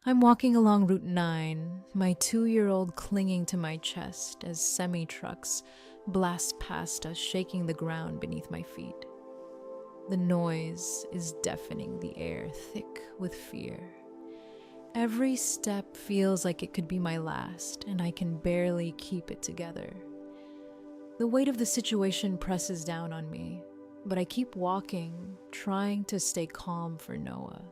I'm walking along Route 9, my 2-year-old clinging to my chest as semi-trucks blast past us, shaking the ground beneath my feet. The noise is deafening, the air thick with fear. Every step feels like it could be my last, and I can barely keep it together. The weight of the situation presses down on me, but I keep walking, trying to stay calm for Noah.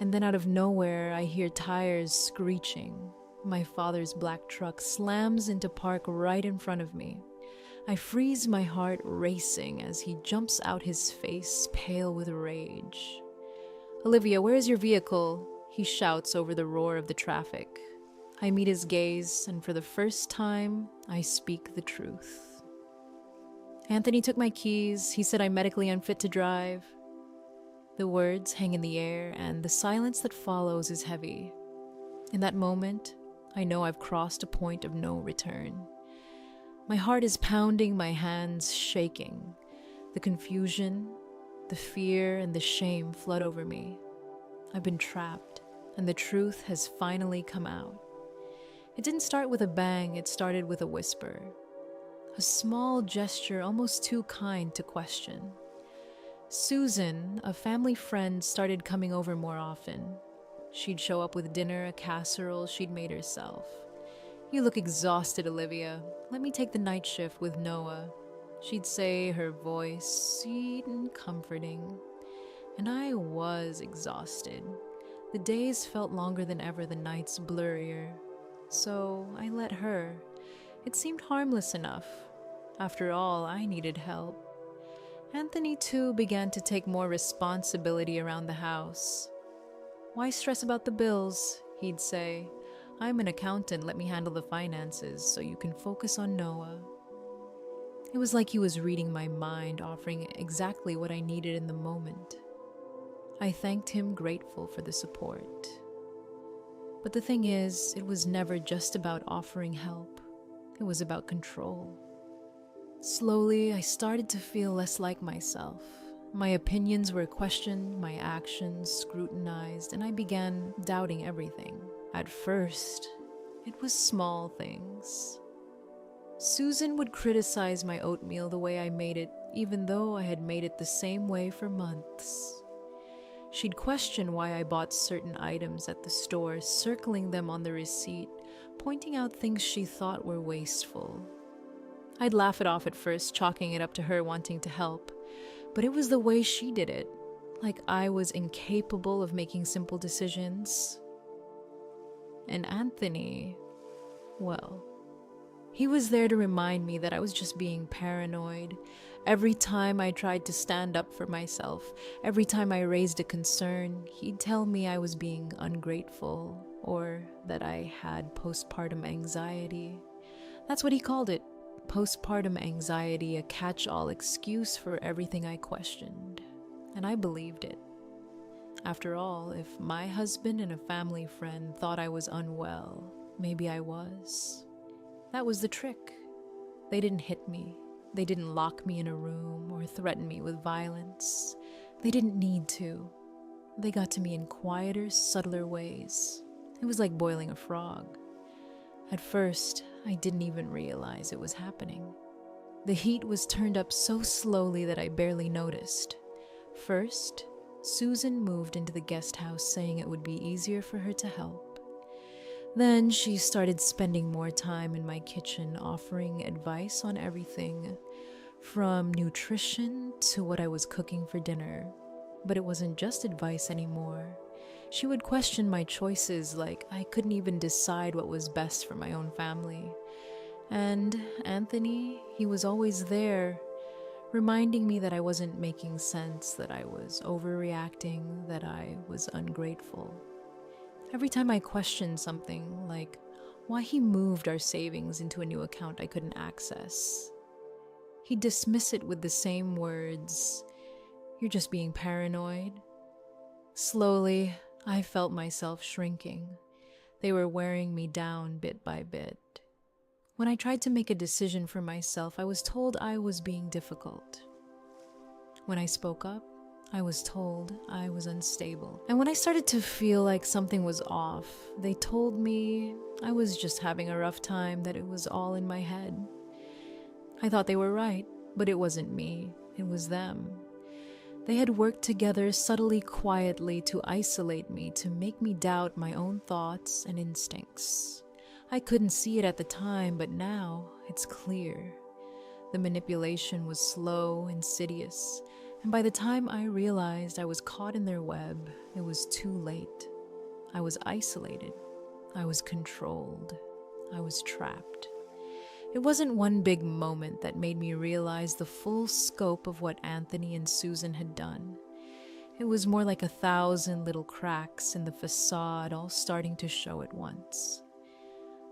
And then out of nowhere, I hear tires screeching. My father's black truck slams into park right in front of me. I freeze, my heart racing as he jumps out, his face pale with rage. "Olivia, where is your vehicle?" he shouts over the roar of the traffic. I meet his gaze, and for the first time, I speak the truth. "Anthony took my keys. He said I'm medically unfit to drive." The words hang in the air, and the silence that follows is heavy. In that moment, I know I've crossed a point of no return. My heart is pounding, my hands shaking. The confusion, the fear, and the shame flood over me. I've been trapped, and the truth has finally come out. It didn't start with a bang, it started with a whisper. A small gesture, almost too kind to question. Susan, a family friend, started coming over more often. She'd show up with dinner, a casserole she'd made herself. "You look exhausted, Olivia. Let me take the night shift with Noah," she'd say, her voice sweet and comforting. And I was exhausted. The days felt longer than ever, the nights blurrier. So I let her. It seemed harmless enough. After all, I needed help. Anthony, too, began to take more responsibility around the house. "Why stress about the bills?" he'd say. "I'm an accountant, let me handle the finances so you can focus on Noah." It was like he was reading my mind, offering exactly what I needed in the moment. I thanked him, grateful for the support. But the thing is, it was never just about offering help. It was about control. Slowly, I started to feel less like myself. My opinions were questioned, my actions scrutinized, and I began doubting everything. At first, it was small things. Susan would criticize my oatmeal, the way I made it, even though I had made it the same way for months. She'd question why I bought certain items at the store, circling them on the receipt, pointing out things she thought were wasteful. I'd laugh it off at first, chalking it up to her wanting to help, but it was the way she did it, like I was incapable of making simple decisions. And Anthony, well, he was there to remind me that I was just being paranoid. Every time I tried to stand up for myself, every time I raised a concern, he'd tell me I was being ungrateful or that I had postpartum anxiety. That's what he called it, postpartum anxiety, a catch-all excuse for everything I questioned. And I believed it. After all, if my husband and a family friend thought I was unwell, maybe I was. That was the trick. They didn't hit me. They didn't lock me in a room or threaten me with violence. They didn't need to. They got to me in quieter, subtler ways. It was like boiling a frog. At first, I didn't even realize it was happening. The heat was turned up so slowly that I barely noticed. First, Susan moved into the guest house, saying it would be easier for her to help. Then she started spending more time in my kitchen, offering advice on everything, from nutrition to what I was cooking for dinner. But it wasn't just advice anymore. She would question my choices, like I couldn't even decide what was best for my own family. And Anthony, he was always there, reminding me that I wasn't making sense, that I was overreacting, that I was ungrateful. Every time I questioned something, like why he moved our savings into a new account I couldn't access, he'd dismiss it with the same words, "You're just being paranoid." Slowly, I felt myself shrinking. They were wearing me down bit by bit. When I tried to make a decision for myself, I was told I was being difficult. When I spoke up, I was told I was unstable. And when I started to feel like something was off, they told me I was just having a rough time, that it was all in my head. I thought they were right, but it wasn't me, it was them. They had worked together subtly, quietly to isolate me, to make me doubt my own thoughts and instincts. I couldn't see it at the time, but now it's clear. The manipulation was slow, insidious, and by the time I realized I was caught in their web, it was too late. I was isolated. I was controlled. I was trapped. It wasn't one big moment that made me realize the full scope of what Anthony and Susan had done. It was more like 1,000 little cracks in the facade all starting to show at once.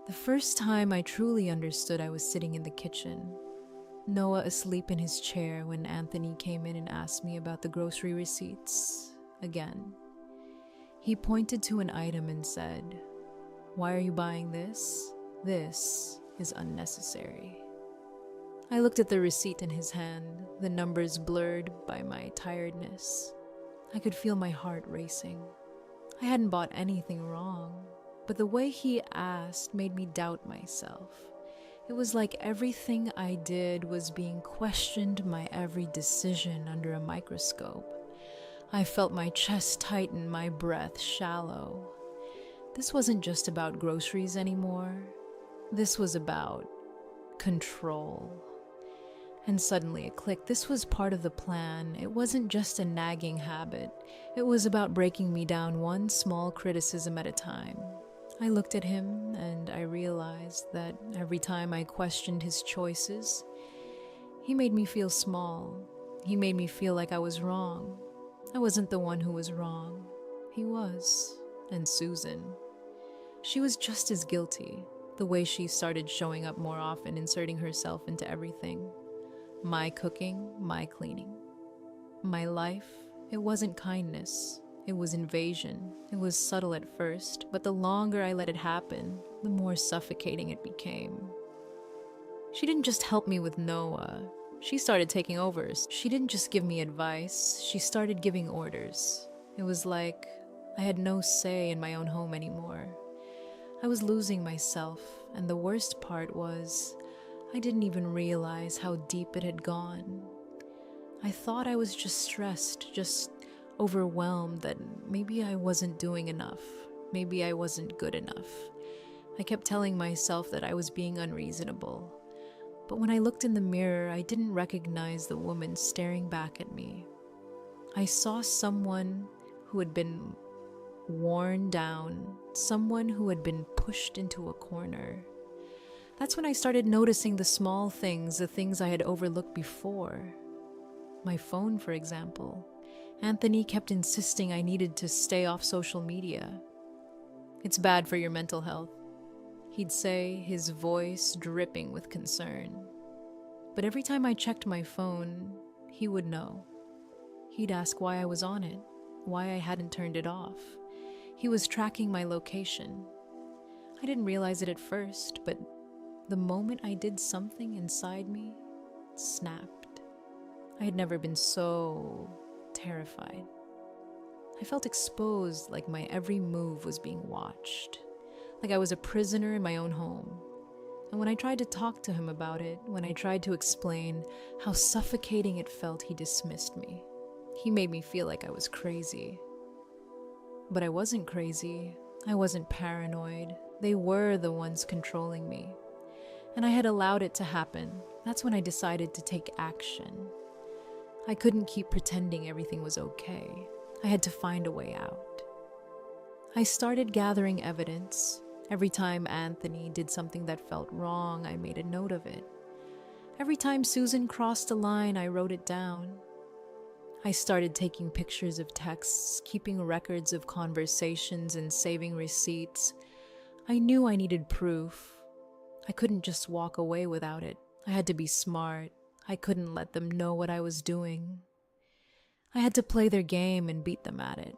The first time I truly understood, I was sitting in the kitchen, Noah asleep in his chair, when Anthony came in and asked me about the grocery receipts again. He pointed to an item and said, "Why are you buying this? This is unnecessary." I looked at the receipt in his hand, the numbers blurred by my tiredness. I could feel my heart racing. I hadn't bought anything wrong, but the way he asked made me doubt myself. It was like everything I did was being questioned, my every decision under a microscope. I felt my chest tighten, my breath shallow. This wasn't just about groceries anymore. This was about control. And suddenly it clicked. This was part of the plan. It wasn't just a nagging habit. It was about breaking me down one small criticism at a time. I looked at him and I realized that every time I questioned his choices, he made me feel small. He made me feel like I was wrong. I wasn't the one who was wrong. He was. And Susan. She was just as guilty. The way she started showing up more often, inserting herself into everything. My cooking, my cleaning. My life, it wasn't kindness. It was invasion. It was subtle at first, but the longer I let it happen, the more suffocating it became. She didn't just help me with Noah. She started taking over. She didn't just give me advice. She started giving orders. It was like I had no say in my own home anymore. I was losing myself, and the worst part was I didn't even realize how deep it had gone. I thought I was just stressed, just overwhelmed, that maybe I wasn't doing enough. Maybe I wasn't good enough. I kept telling myself that I was being unreasonable. But when I looked in the mirror, I didn't recognize the woman staring back at me. I saw someone who had been worn down, someone who had been pushed into a corner. That's when I started noticing the small things, the things I had overlooked before. My phone, for example. Anthony kept insisting I needed to stay off social media. "It's bad for your mental health," he'd say, his voice dripping with concern. But every time I checked my phone, he would know. He'd ask why I was on it, why I hadn't turned it off. He was tracking my location. I didn't realize it at first, but the moment I did, something inside me snapped. I had never been so terrified. I felt exposed, like my every move was being watched, like I was a prisoner in my own home. And when I tried to talk to him about it, when I tried to explain how suffocating it felt, he dismissed me. He made me feel like I was crazy. But I wasn't crazy. I wasn't paranoid. They were the ones controlling me. And I had allowed it to happen. That's when I decided to take action. I couldn't keep pretending everything was okay. I had to find a way out. I started gathering evidence. Every time Anthony did something that felt wrong, I made a note of it. Every time Susan crossed a line, I wrote it down. I started taking pictures of texts, keeping records of conversations, and saving receipts. I knew I needed proof. I couldn't just walk away without it. I had to be smart. I couldn't let them know what I was doing. I had to play their game and beat them at it.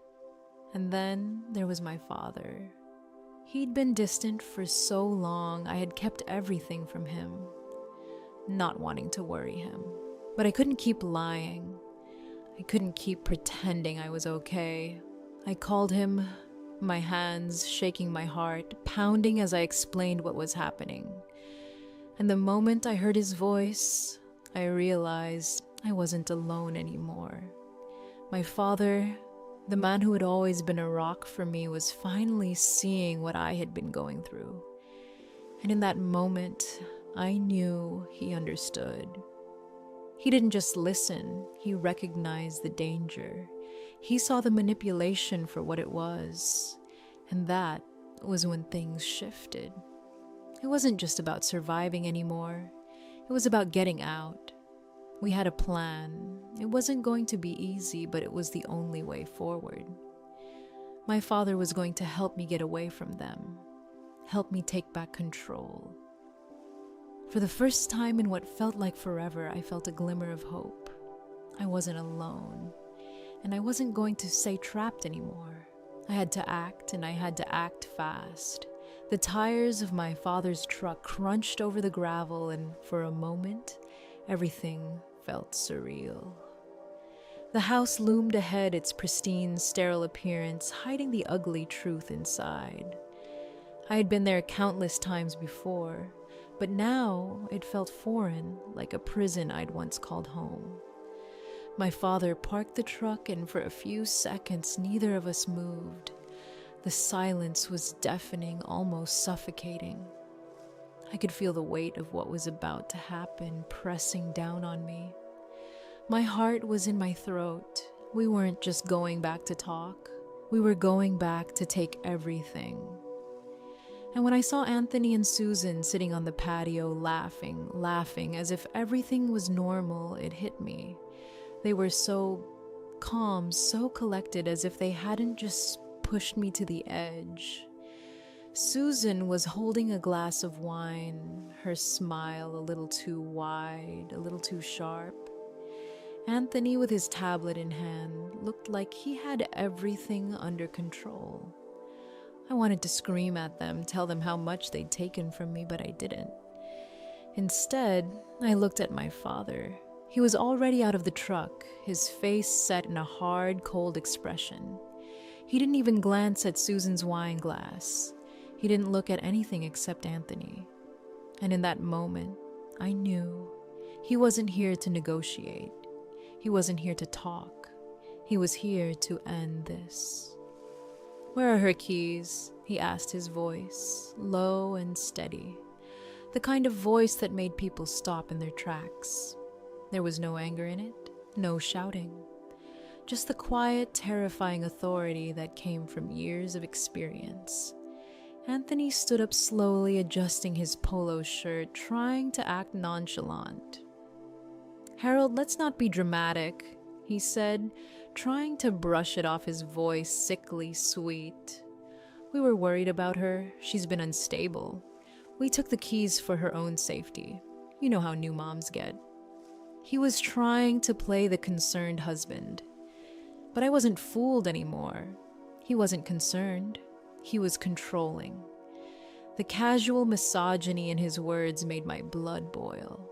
And then there was my father. He'd been distant for so long, I had kept everything from him, not wanting to worry him. But I couldn't keep lying. I couldn't keep pretending I was okay. I called him, my hands shaking, my heart pounding as I explained what was happening. And the moment I heard his voice, I realized I wasn't alone anymore. My father, the man who had always been a rock for me, was finally seeing what I had been going through. And in that moment, I knew he understood. He didn't just listen, he recognized the danger. He saw the manipulation for what it was. And that was when things shifted. It wasn't just about surviving anymore. It was about getting out. We had a plan. It wasn't going to be easy, but it was the only way forward. My father was going to help me get away from them, help me take back control. For the first time in what felt like forever, I felt a glimmer of hope. I wasn't alone, and I wasn't going to stay trapped anymore. I had to act, and I had to act fast. The tires of my father's truck crunched over the gravel, and for a moment, everything felt surreal. The house loomed ahead, its pristine, sterile appearance hiding the ugly truth inside. I had been there countless times before, but now it felt foreign, like a prison I'd once called home. My father parked the truck, and for a few seconds, neither of us moved. The silence was deafening, almost suffocating. I could feel the weight of what was about to happen pressing down on me. My heart was in my throat. We weren't just going back to talk. We were going back to take everything. And when I saw Anthony and Susan sitting on the patio laughing as if everything was normal, it hit me. They were so calm, so collected, as if they hadn't just pushed me to the edge. Susan was holding a glass of wine, her smile a little too wide, a little too sharp. Anthony, with his tablet in hand, looked like he had everything under control. I wanted to scream at them, tell them how much they'd taken from me, but I didn't. Instead, I looked at my father. He was already out of the truck, his face set in a hard, cold expression. He didn't even glance at Susan's wine glass. He didn't look at anything except Anthony. And in that moment, I knew he wasn't here to negotiate. He wasn't here to talk. He was here to end this. "Where are her keys?" he asked, his voice low and steady, the kind of voice that made people stop in their tracks. There was no anger in it, no shouting, just the quiet, terrifying authority that came from years of experience. Anthony stood up slowly, adjusting his polo shirt, trying to act nonchalant. "Harold, let's not be dramatic," he said, trying to brush it off, his voice sickly sweet. "We were worried about her. She's been unstable. We took the keys for her own safety. You know how new moms get." He was trying to play the concerned husband. But I wasn't fooled anymore. He wasn't concerned. He was controlling. The casual misogyny in his words made my blood boil.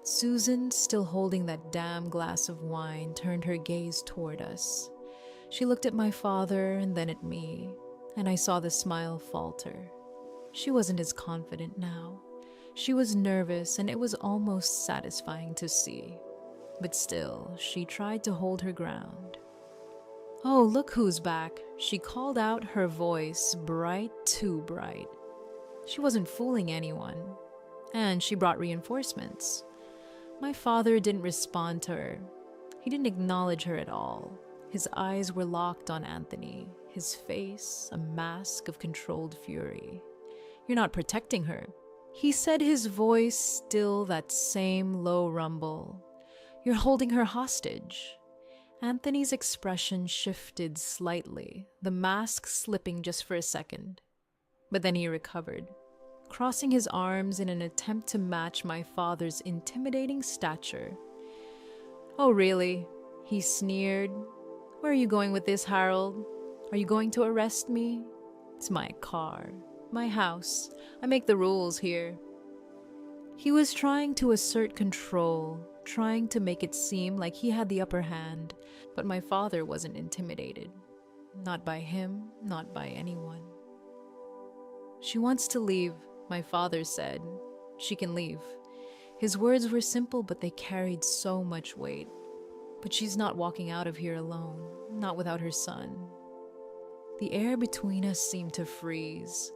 Susan, still holding that damn glass of wine, turned her gaze toward us. She looked at my father and then at me, and I saw the smile falter. She wasn't as confident now. She was nervous, and it was almost satisfying to see. But still, she tried to hold her ground. "Oh, look who's back," she called out, her voice bright, too bright. She wasn't fooling anyone, and she brought reinforcements. My father didn't respond to her. He didn't acknowledge her at all. His eyes were locked on Anthony, his face a mask of controlled fury. "You're not protecting her," he said, his voice still that same low rumble. "You're holding her hostage." Anthony's expression shifted slightly, the mask slipping just for a second. But then he recovered, crossing his arms in an attempt to match my father's intimidating stature. "Oh, really?" he sneered. "Where are you going with this, Harold? Are you going to arrest me? It's my car, my house. I make the rules here." He was trying to assert control, trying to make it seem like he had the upper hand. But my father wasn't intimidated. Not by him, not by anyone. "She wants to leave," my father said. "She can leave." His words were simple, but they carried so much weight. "But she's not walking out of here alone, not without her son." The air between us seemed to freeze.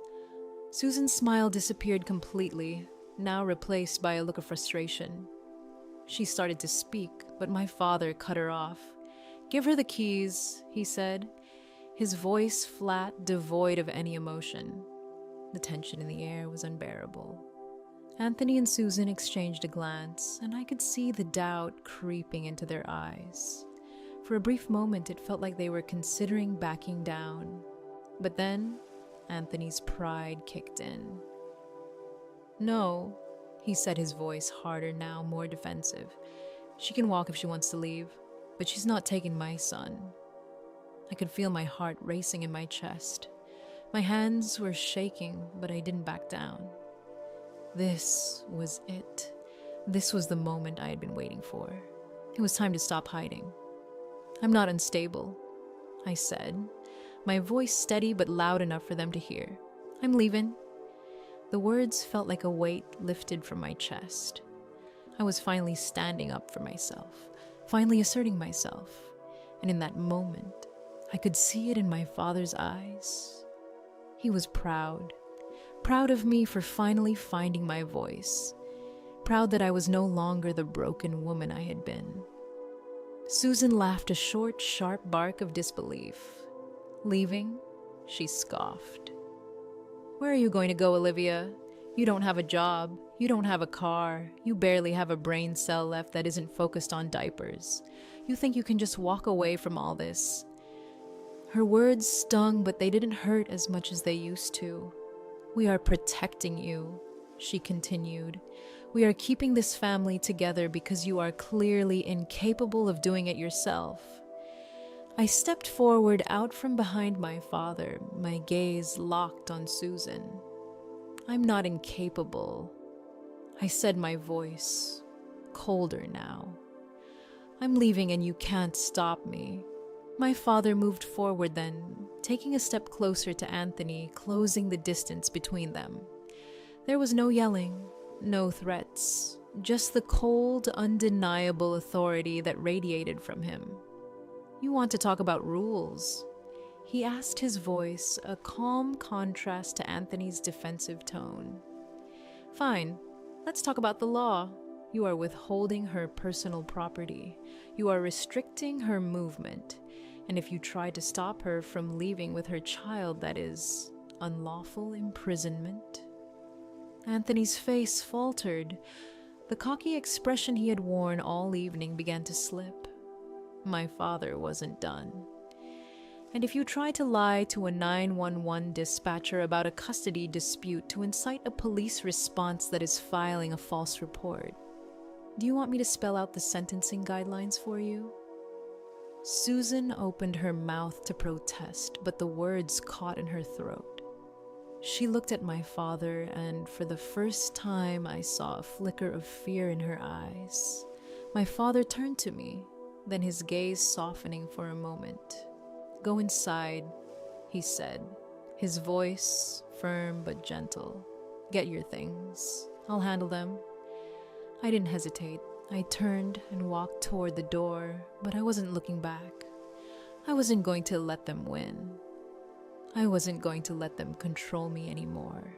Susan's smile disappeared completely, now replaced by a look of frustration. She started to speak, but my father cut her off. "Give her the keys," he said, his voice flat, devoid of any emotion. The tension in the air was unbearable. Anthony and Susan exchanged a glance, and I could see the doubt creeping into their eyes. For a brief moment, it felt like they were considering backing down. But then, Anthony's pride kicked in. "No," he said, his voice harder now, more defensive. "She can walk if she wants to leave, but she's not taking my son." I could feel my heart racing in my chest. My hands were shaking, but I didn't back down. This was it. This was the moment I had been waiting for. It was time to stop hiding. "I'm not unstable," I said, my voice steady but loud enough for them to hear. "I'm leaving." The words felt like a weight lifted from my chest. I was finally standing up for myself, finally asserting myself. And in that moment, I could see it in my father's eyes. He was proud of me for finally finding my voice, proud that I was no longer the broken woman I had been. Susan laughed a short, sharp bark of disbelief. "Leaving?" she scoffed. "Where are you going to go, Olivia? You don't have a job. You don't have a car. You barely have a brain cell left that isn't focused on diapers. You think you can just walk away from all this?" Her words stung, but they didn't hurt as much as they used to. "We are protecting you," she continued. "We are keeping this family together because you are clearly incapable of doing it yourself." I stepped forward out from behind my father, my gaze locked on Susan. "I'm not incapable," I said, my voice colder now. "I'm leaving and you can't stop me." My father moved forward then, taking a step closer to Anthony, closing the distance between them. There was no yelling, no threats, just the cold, undeniable authority that radiated from him. "You want to talk about rules?" he asked, his voice a calm contrast to Anthony's defensive tone. "Fine, let's talk about the law. You are withholding her personal property. You are restricting her movement. And if you try to stop her from leaving with her child, that is unlawful imprisonment." Anthony's face faltered. The cocky expression he had worn all evening began to slip. My father wasn't done. "And if you try to lie to a 911 dispatcher about a custody dispute to incite a police response that is filing a false report, do you want me to spell out the sentencing guidelines for you?" Susan opened her mouth to protest, but the words caught in her throat. She looked at my father, and for the first time I saw a flicker of fear in her eyes. My father turned to me, then his gaze softening for a moment. "Go inside," he said, his voice firm but gentle. "Get your things. I'll handle them." I didn't hesitate. I turned and walked toward the door, but I wasn't looking back. I wasn't going to let them win. I wasn't going to let them control me anymore.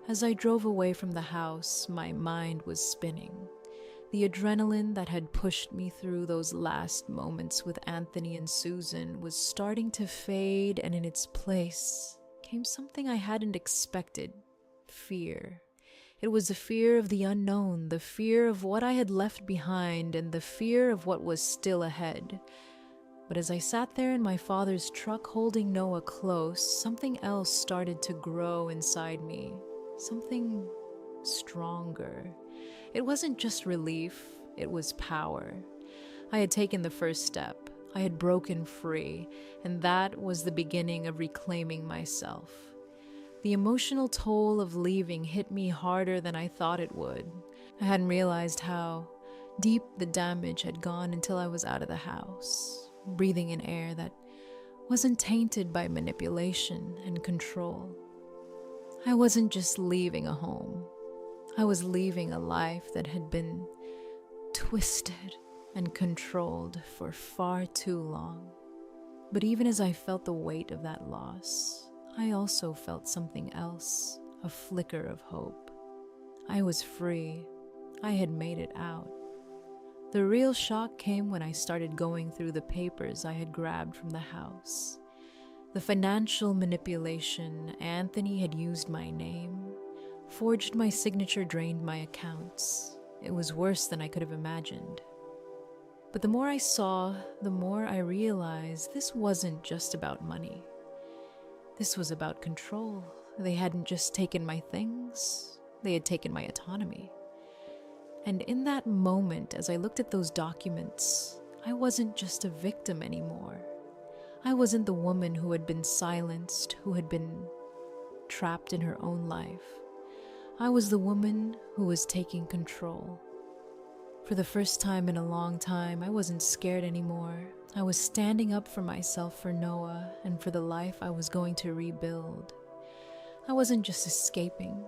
As I drove away from the house, my mind was spinning. The adrenaline that had pushed me through those last moments with Anthony and Susan was starting to fade, and in its place came something I hadn't expected: fear. It was the fear of the unknown, the fear of what I had left behind, and the fear of what was still ahead. But as I sat there in my father's truck holding Noah close, something else started to grow inside me. Something stronger. It wasn't just relief, it was power. I had taken the first step. I had broken free, and that was the beginning of reclaiming myself. The emotional toll of leaving hit me harder than I thought it would. I hadn't realized how Deep, the damage had gone until I was out of the house, breathing in air that wasn't tainted by manipulation and control. I wasn't just leaving a home. I was leaving a life that had been twisted and controlled for far too long. But even as I felt the weight of that loss, I also felt something else, a flicker of hope. I was free. I had made it out. The real shock came when I started going through the papers I had grabbed from the house. The financial manipulation. Anthony had used my name, forged my signature, drained my accounts. It was worse than I could have imagined. But the more I saw, the more I realized this wasn't just about money. This was about control. They hadn't just taken my things, they had taken my autonomy. And in that moment, as I looked at those documents, I wasn't just a victim anymore. I wasn't the woman who had been silenced, who had been trapped in her own life. I was the woman who was taking control. For the first time in a long time, I wasn't scared anymore. I was standing up for myself, for Noah, and for the life I was going to rebuild. I wasn't just escaping.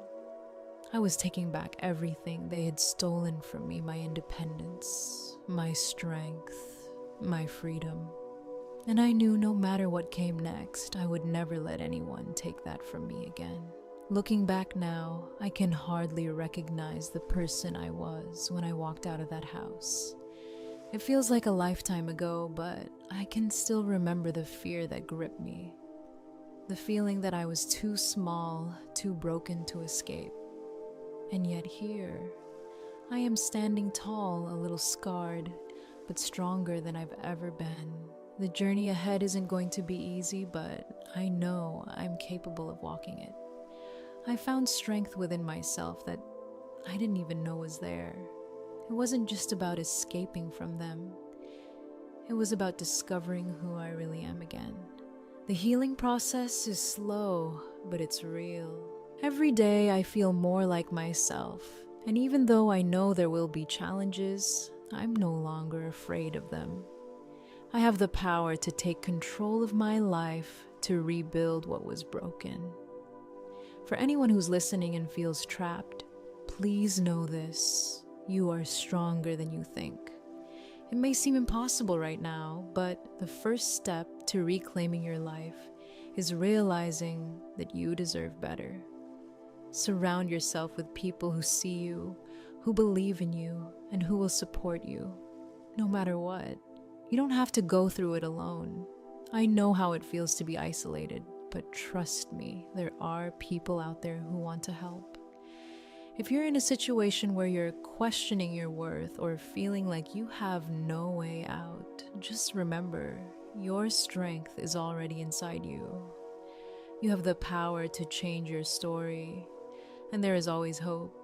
I was taking back everything they had stolen from me, my independence, my strength, my freedom. And I knew no matter what came next, I would never let anyone take that from me again. Looking back now, I can hardly recognize the person I was when I walked out of that house. It feels like a lifetime ago, but I can still remember the fear that gripped me. The feeling that I was too small, too broken to escape. And yet here, I am standing tall, a little scarred, but stronger than I've ever been. The journey ahead isn't going to be easy, but I know I'm capable of walking it. I found strength within myself that I didn't even know was there. It wasn't just about escaping from them. It was about discovering who I really am again. The healing process is slow, but it's real. Every day I feel more like myself, and even though I know there will be challenges, I'm no longer afraid of them. I have the power to take control of my life, to rebuild what was broken. For anyone who's listening and feels trapped, please know this: you are stronger than you think. It may seem impossible right now, but the first step to reclaiming your life is realizing that you deserve better. Surround yourself with people who see you, who believe in you, and who will support you, no matter what. You don't have to go through it alone. I know how it feels to be isolated, but trust me, there are people out there who want to help. If you're in a situation where you're questioning your worth or feeling like you have no way out, just remember, your strength is already inside you. You have the power to change your story, and there is always hope.